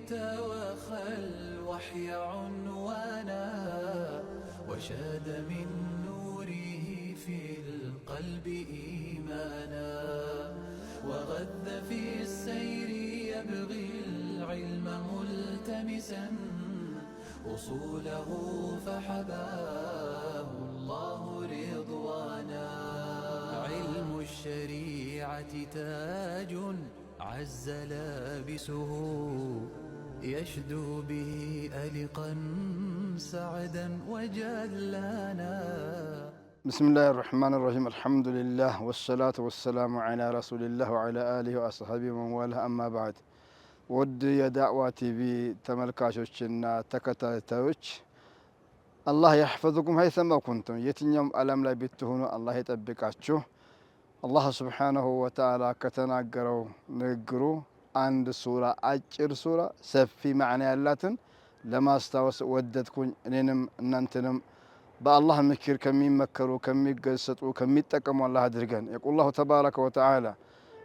توخى الوحي عنوانا وشاد من نوره في القلب إيمانا وغذ في السير يبغي العلم ملتمسا أصوله فحباه الله رضوانا علم الشريعة تاج عز لابسه يشدو به ألقا سعدا وجلانا بسم الله الرحمن الرحيم الحمد لله والصلاة والسلام على رسول الله وعلى آله وأصحابه ومن والاه أما بعد ود የዳዕዋ ቲቪ ተመልካቾችና ተከታታዮች አላህ يحفظكم حيثما كنتم የትኛውም ዓለም ላይ ብትሆኑ አላህ ይጠብቃችሁ። አላህ ሱብሓነሁ ወተዓላ ከተናገረው ንግግሩ አንድ ሱራ አጭር ሱራ ሰፊ ማዕና ያላትን ለማስታወስ ወደድኩኝ። እኔንም እናንተንም በአላህ ምክር ከሚመከሩ ከሚገሰጡ ከሚጠቀሙ አላህ አድርገን። يقول الله تبارك وتعالى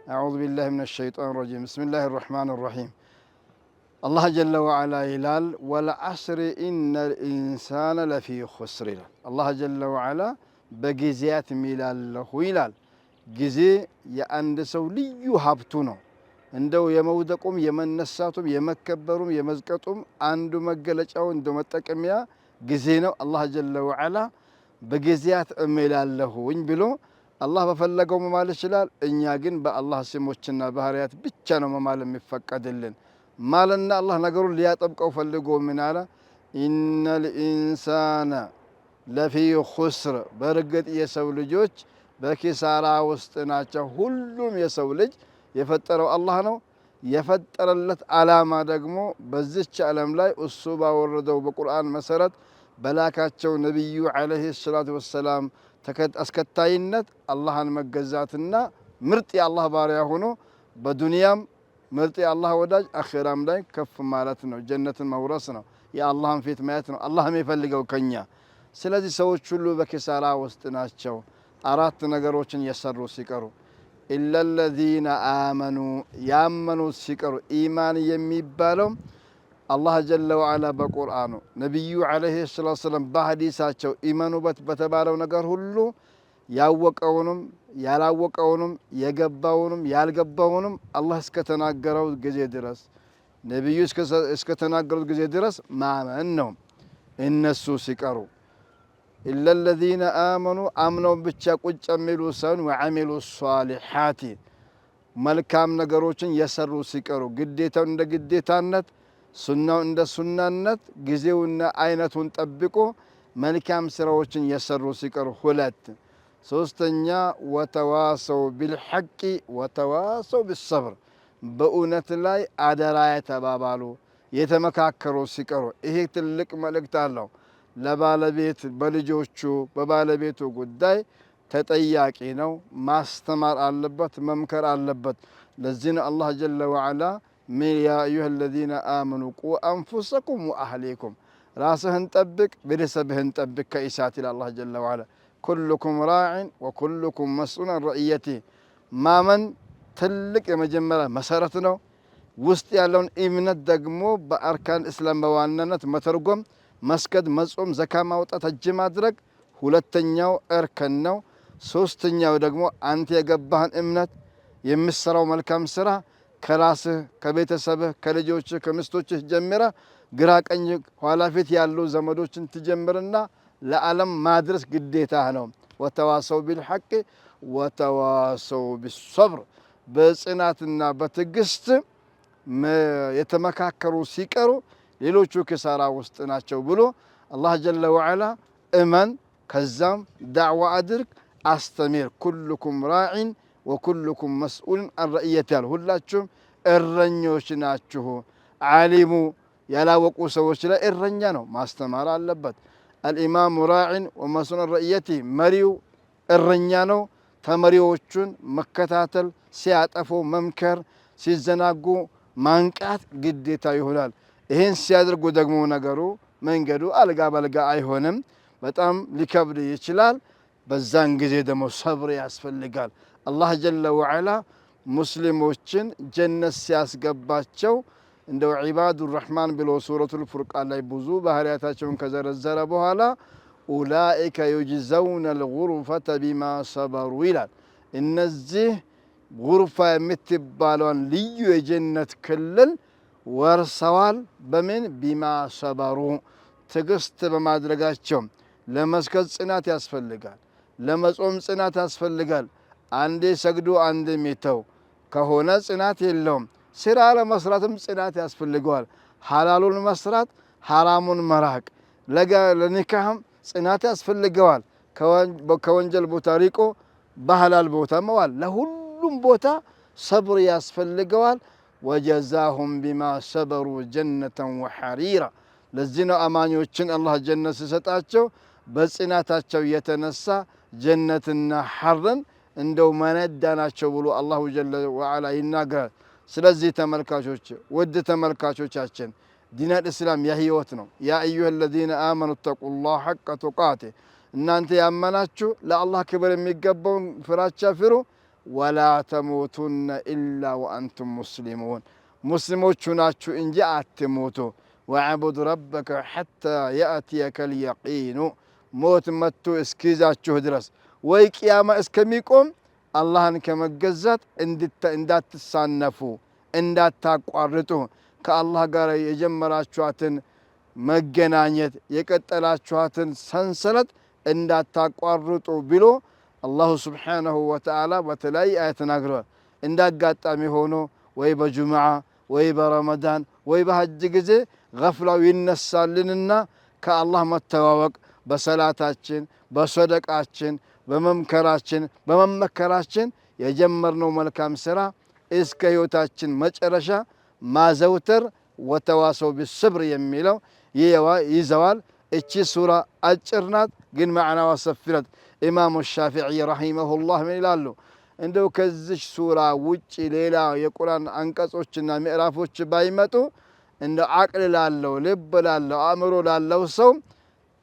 أعوذ بالله من الشيطان الرجيم بسم الله الرحمن الرحيم الله جل وعلا يلال والعصر إن الإنسان لفي خسر الله جل وعلا بجزيات ميلال له يلال جزي የአንድ ሰው ልዩ ሀብቱ ነው። እንደው የመውደቁም የመነሳቱም የመከበሩም የመዝቀጡም አንዱ መገለጫው እንደው መጠቀሚያ ጊዜ ነው። አላህ ጀለ ወዐላ በጊዜያት እምላለሁኝ ብሎ አላህ በፈለገው መማል ይችላል። እኛ ግን በአላህ ስሞችና ባህሪያት ብቻ ነው መማል የሚፈቀድልን። ማለና አላህ ነገሩን ሊያጠብቀው ፈልጎ ምን አለ? ኢነል ኢንሳነ ለፊ ኹስር፣ በርግጥ የሰው ልጆች በኪሳራ ውስጥ ናቸው። ሁሉም የሰው ልጅ የፈጠረው አላህ ነው። የፈጠረለት ዓላማ ደግሞ በዚች ዓለም ላይ እሱ ባወረደው በቁርአን መሰረት በላካቸው ነቢዩ ዓለይሂ ሰላቱ ወሰላም አስከታይነት አላህን መገዛትና ምርጥ የአላህ ባሪያ ሆኖ በዱንያም ምርጥ የአላህ ወዳጅ አኺራም ላይ ከፍ ማለት ነው። ጀነትን መውረስ ነው። የአላህን ፊት ማየት ነው አላህ የሚፈልገው ከኛ። ስለዚህ ሰዎች ሁሉ በኪሳራ ውስጥ ናቸው። አራት ነገሮችን የሰሩ ሲቀሩ ኢላ الذين آمنوا ያመኑት ሲቀሩ። ኢማን የሚባለው አላህ ጀለ ወዐላ በቁርአኑ ነቢዩ ዓለይሂ ሰላቱ ወሰላም በሐዲሳቸው ኢመኑበት በተባለው ነገር ሁሉ ያወቀውንም ያላወቀውንም የገባውንም ያልገባውንም አላህ እስከተናገረው ጊዜ ድረስ ነቢዩ እስከተናገሩት ጊዜ ድረስ ማመን ነው። እነሱ ሲቀሩ ኢላ الذين آمنوا አምነው ብቻ ቁጭ የሚሉ ሰውን ወዐሚሉ ሷሊሓቲ መልካም ነገሮችን የሰሩ ሲቀሩ ግዴታው እንደ ግዴታነት ሱናው እንደ ሱናነት ጊዜውና አይነቱን ጠብቆ መልካም ስራዎችን የሰሩ ሲቀሩ። ሁለት ሶስተኛ ወተዋሰው ቢልሐቂ ወተዋሰው ቢሰብር በእውነት ላይ አደራ የተባባሉ የተመካከሩ ሲቀሩ። ይሄ ትልቅ መልእክት አለው። ለባለቤት በልጆቹ በባለቤቱ ጉዳይ ተጠያቂ ነው። ማስተማር አለበት፣ መምከር አለበት። ለዚህ ነው አላህ ጀለ ወዐላ ያ አዩሃ الذين آمنوا قوا أنفسكم وأهليكم ራስህን ጠብቅ ቤተሰብህን ጠብቅ ከኢሳት ይላል አላህ ጀለ ወዐላ። ኩልኩም ራዕን ወኩልኩም መስኡሉን ዐን ረዕየቲህ ማመን ትልቅ የመጀመሪያ መሰረት ነው። ውስጥ ያለውን እምነት ደግሞ በአርካን እስላም በዋናነት መተርጎም፣ መስገድ፣ መጾም፣ ዘካ ማውጣት፣ ሐጅ ማድረግ ሁለተኛው እርከን ነው። ሶስተኛው ደግሞ አንተ የገባህን እምነት የምትሰራው መልካም ስራ ከራስህ ከቤተሰብህ ከልጆችህ ከሚስቶችህ ጀምረ ግራ ቀኝ ኋላ ፊት ያሉ ዘመዶችን ትጀምርና ለዓለም ማድረስ ግዴታ ነው። ወተዋሰው ቢልሐቅ ወተዋሰው ቢሰብር በጽናትና በትዕግስት የተመካከሩ ሲቀሩ ሌሎቹ ኪሳራ ውስጥ ናቸው ብሎ አላህ ጀለ ወዐላ እመን፣ ከዛም ዳዕዋ አድርግ፣ አስተምር። ኩልኩም ራዕን ወኩልኩም መስኡሉን ዐን ረዕየቲህ ያለ ሁላችሁም እረኞች ናችሁ። ዓሊሙ ያላወቁ ሰዎች ላይ እረኛ ነው፣ ማስተማር አለበት። አልኢማሙ ራዕን ወመስኡሉን ዐን ረዕየቲህ መሪው እረኛ ነው። ተመሪዎቹን መከታተል፣ ሲያጠፉ መምከር፣ ሲዘናጉ ማንቃት ግዴታ ይሆናል። ይህን ሲያደርጉ ደግሞ ነገሩ መንገዱ አልጋ በልጋ አይሆንም፣ በጣም ሊከብድ ይችላል። በዛን ጊዜ ደግሞ ሰብር ያስፈልጋል። አላህ ጀለ ወዐላ ሙስሊሞችን ጀነት ሲያስገባቸው እንደው ዒባዱ ረሕማን ብሎ ሱረቱል ፉርቃን ላይ ብዙ ባህሪያታቸውን ከዘረዘረ በኋላ ኡላኢከ ዩጅዘውነ ልጉርፈተ ቢማ ሰበሩ ይላል። እነዚህ ጉርፋ የምትባለውን ልዩ የጀነት ክልል ወርሰዋል። በምን ቢማ ሰበሩ ትዕግስት በማድረጋቸው። ለመስገድ ጽናት ያስፈልጋል። ለመጾም ጽናት ያስፈልጋል። አንዴ ሰግዶ አንዴ ሚተው ከሆነ ጽናት የለውም። ስራ ለመስራትም ጽናት ያስፈልገዋል። ሐላሉን መስራት፣ ሐራሙን መራቅ። ለኒካህም ጽናት ያስፈልገዋል። ከወንጀል ቦታ ሪቆ በሐላል ቦታ መዋል። ለሁሉም ቦታ ሰብር ያስፈልገዋል። ወጀዛሁም ቢማ ሰበሩ ጀነተን ወሐሪራ። ለዚህ ነው አማኞችን አላህ ጀነት ሲሰጣቸው በጽናታቸው የተነሳ ጀነትና ሐርን እንደው መነዳ ናቸው ብሎ አላሁ ጀለ ወዐላ ይናገራል። ስለዚህ ተመልካቾች፣ ውድ ተመልካቾቻችን ዲነል እስላም የህይወት ነው። ያ አዩሀ ለዚነ አመኑ ተቁላህ ሐቀ ቱቃቴ፣ እናንተ ያመናችሁ ለአላህ ክብር የሚገባውን ፍራቻ ፍሩ። ወላ ተሙቱነ ኢላ ወአንቱም ሙስሊሙን፣ ሙስሊሞቹ ናችሁ እንጂ አትሞቱ። ወዕቡድ ረበከ ሐታ የእትየከል የቂኑ፣ ሞት መጥቶ እስኪይዛችሁ ድረስ ወይ ቅያማ እስከሚቆም አላህን ከመገዛት እንዳትሳነፉ፣ እንዳታቋርጡ፣ ከአላህ ጋር የጀመራችኋትን መገናኘት የቀጠላችኋትን ሰንሰለት እንዳታቋርጡ ብሎ አላሁ ስብሓነሁ ወተዓላ በተለያየ አያት ተናግረዋል። እንዳጋጣሚ ሆኖ ወይ በጁምዓ ወይ በረመዳን ወይ በሐጅ ጊዜ ገፍላው ይነሳልንና ከአላህ መተዋወቅ በሰላታችን፣ በሰደቃችን፣ በመምከራችን፣ በመመከራችን የጀመርነው መልካም ስራ እስከ ህይወታችን መጨረሻ ማዘውተር ወተዋሰው ቢስብር የሚለው ይዘዋል። እቺ ሱራ አጭር ናት፣ ግን ማዕናዋ ሰፊ ናት። ኢማሙ ሻፊዒ ረሂመሁላህ ምን ይላሉ? እንደው ከዚች ሱራ ውጭ ሌላ የቁርአን አንቀጾችና ምዕራፎች ባይመጡ እንደ አቅል ላለው፣ ልብ ላለው፣ አእምሮ ላለው ሰው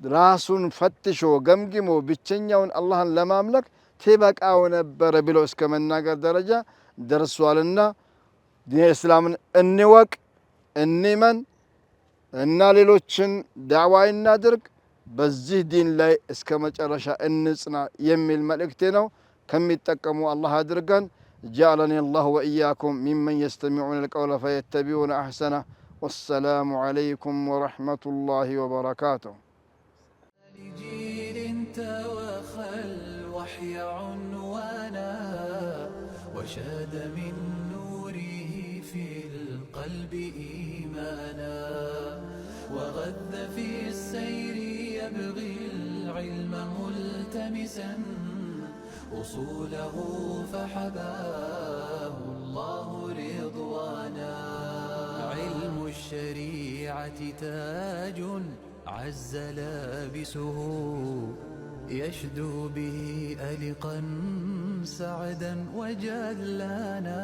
ራሱን ፈትሾ ገምግሞ ብቸኛውን አላህን ለማምለክ ትበቃው ነበረ ብለው እስከ መናገር ደረጃ ደርሷልና ዲን እስላምን እንወቅ፣ እንመን እና ሌሎችን ዳዕዋ እናድርግ። በዚህ ዲን ላይ እስከ መጨረሻ እንጽና የሚል መልእክቴ ነው። ከሚጠቀሙ አላህ አድርገን። ጀዐለኒ አላሁ ወኢያኩም ሚመን የስተሚዑነ ልቀውለ ፈየተቢዑነ አሕሰነህ። ወሰላሙ ዐለይኩም ወረሕመቱላሂ ወበረካቱሁ። لجيل توخى الوحي عنوانا وشاد من نوره في القلب إيمانا وغذ في السير يبغي العلم ملتمسا أصوله فحباه الله رضوانا علم الشريعة تاج عز لابسه يشدو به ألقا سعدا وجلانا